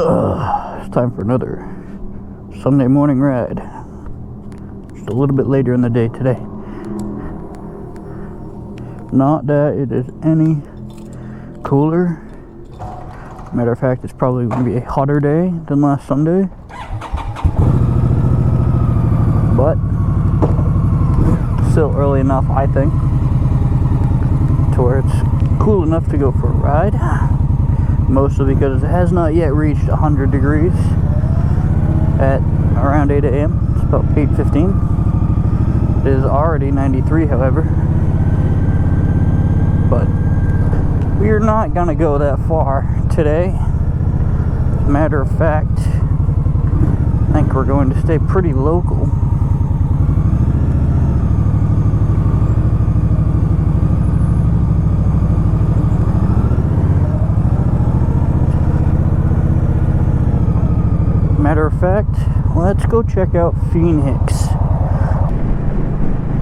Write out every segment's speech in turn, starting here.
It's time for another Sunday morning ride. Just a little bit later in the day today. Not that it is any cooler. Matter of fact, it's probably going to be a hotter day than last Sunday. But still early enough, I think, to where it's cool enough to go for a ride. Mostly because it has not yet reached 100 degrees at around 8 a.m. It's about 8:15. It is already 93, however. But we are not going to go that far today. Matter of fact, I think we're going to stay pretty local. Matter of fact, let's go check out Phoenix.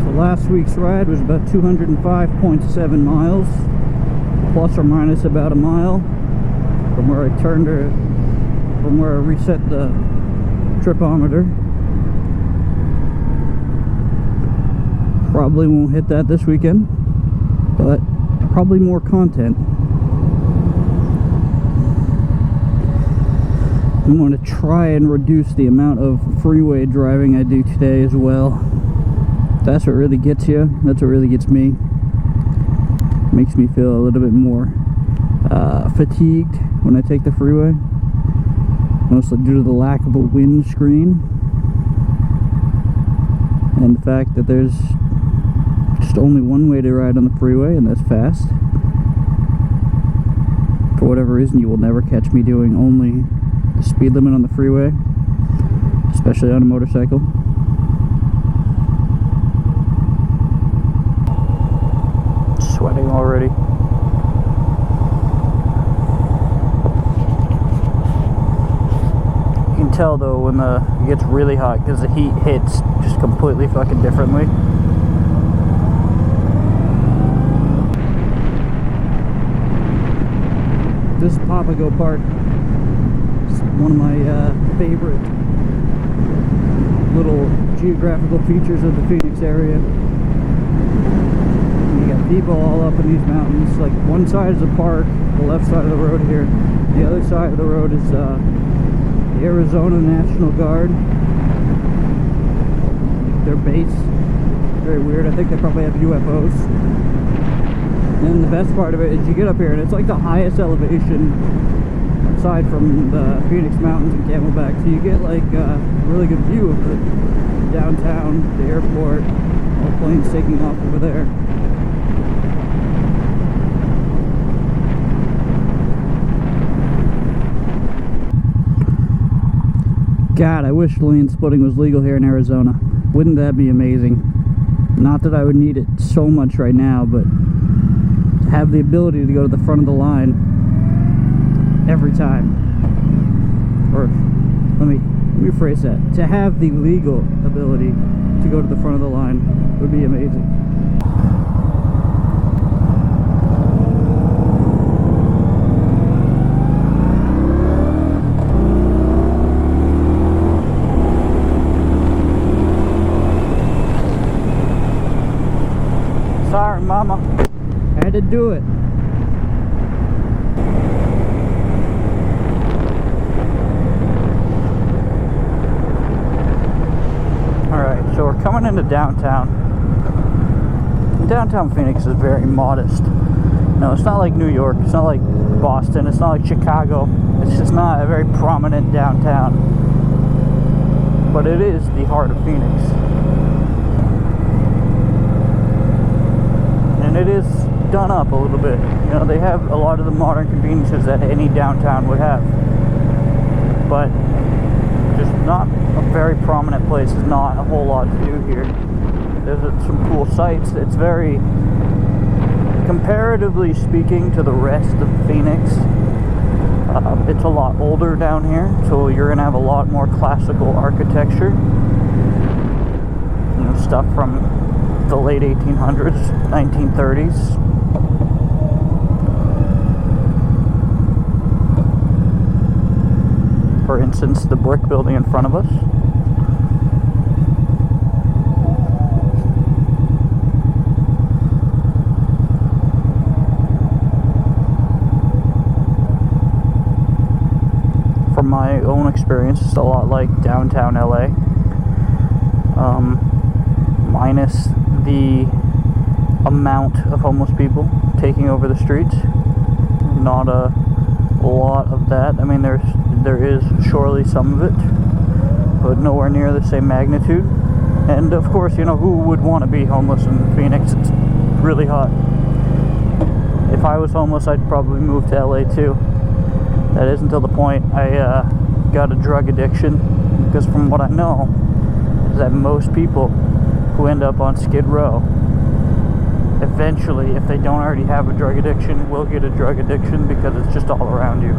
So last week's ride was about 205.7 miles, plus or minus about a mile from where I turned her, from where I reset the tripometer. Probably won't hit that this weekend, but probably more content. I'm going to try and reduce the amount of freeway driving I do today as well. That's what really gets you. That's what really gets me. Makes me feel a little bit more fatigued when I take the freeway. Mostly due to the lack of a windscreen. And the fact that there's just only one way to ride on the freeway, and that's fast. For whatever reason, you will never catch me doing only the speed limit on the freeway, especially on a motorcycle. Sweating already. You can tell though when it gets really hot because the heat hits just completely fucking differently. This is Papago Park. One of my favorite little geographical features of the Phoenix area. You got people all up in these mountains. Like one side is a park, the left side of the road here. The other side of the road is the Arizona National Guard. Their base. Very weird. I think they probably have UFOs. And the best part of it is you get up here and it's like the highest elevation aside from the Phoenix Mountains and Camelback, so you get like a really good view of the downtown, the airport, all the planes taking off over there. God, I wish lane splitting was legal here in Arizona. Wouldn't that be amazing? Not that I would need it so much right now, but to have the ability to go to the front of the line every time. Or let me rephrase that. To have the legal ability to go to the front of the line would be amazing. Sorry, Mama. Had to do it. So we're coming into downtown. Downtown Phoenix is very modest. No, it's not like New York, it's not like Boston, it's not like Chicago. It's just not a very prominent downtown. But it is the heart of Phoenix. And it is done up a little bit. You know, they have a lot of the modern conveniences that any downtown would have. But just not a very prominent place. There's not a whole lot to do here. There's some cool sights. It's very, comparatively speaking to the rest of Phoenix, it's a lot older down here, so you're gonna have a lot more classical architecture. You know, stuff from the late 1800s, 1930s. since the brick building in front of us. From my own experience, it's a lot like downtown LA, minus the amount of homeless people taking over the streets. Not a lot of that. I mean, there is surely some of it, but nowhere near the same magnitude. And of course, you know, who would want to be homeless in Phoenix? It's really hot. If I was homeless, I'd probably move to LA too. That is until the point I got a drug addiction, because from what I know is that most people who end up on Skid Row eventually, if they don't already have a drug addiction, will get a drug addiction because it's just all around you.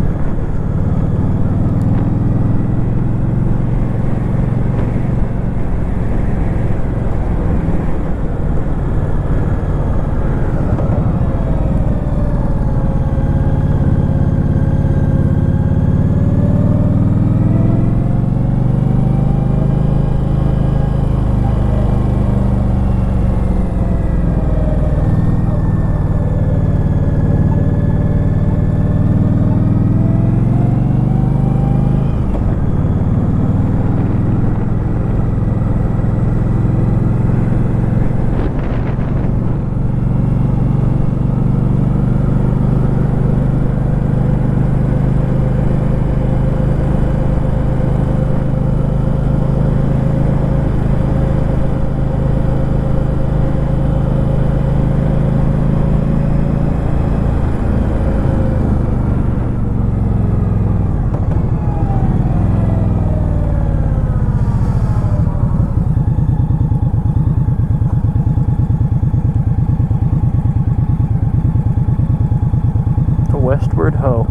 Westward Ho.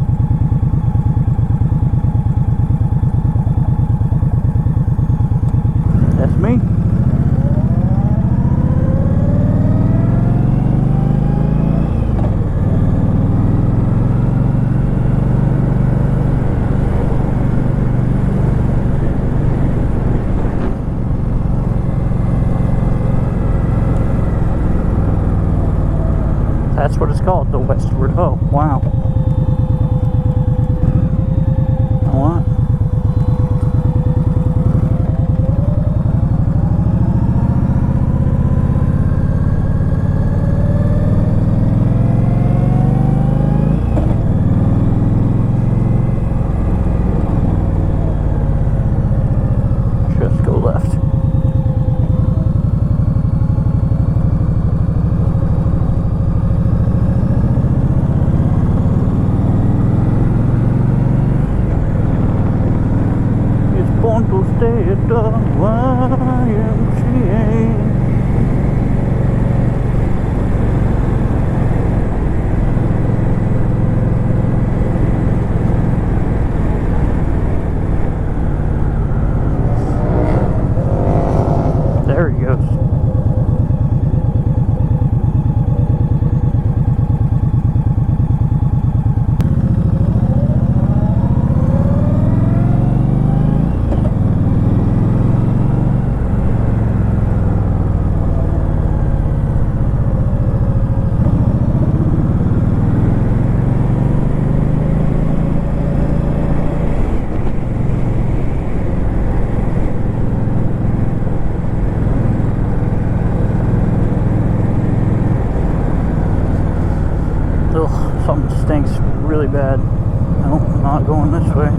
That's me. That's what it's called, the Westward Ho. Wow. What? Just go left. To stay at the YMCA. There he goes. Ugh, something stinks really bad. Nope, not going this way.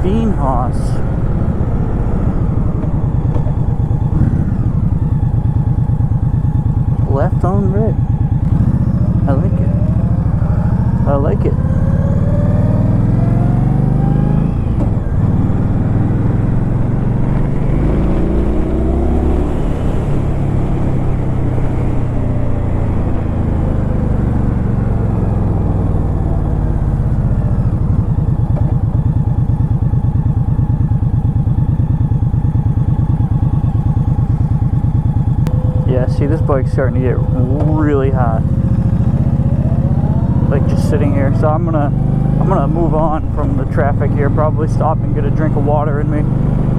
Fienhaus. Left on red. I like it. I like it. Yeah, see, this bike's starting to get really hot. Like, just here, so I'm gonna move on from the traffic here, probably stop and get a drink of water in me.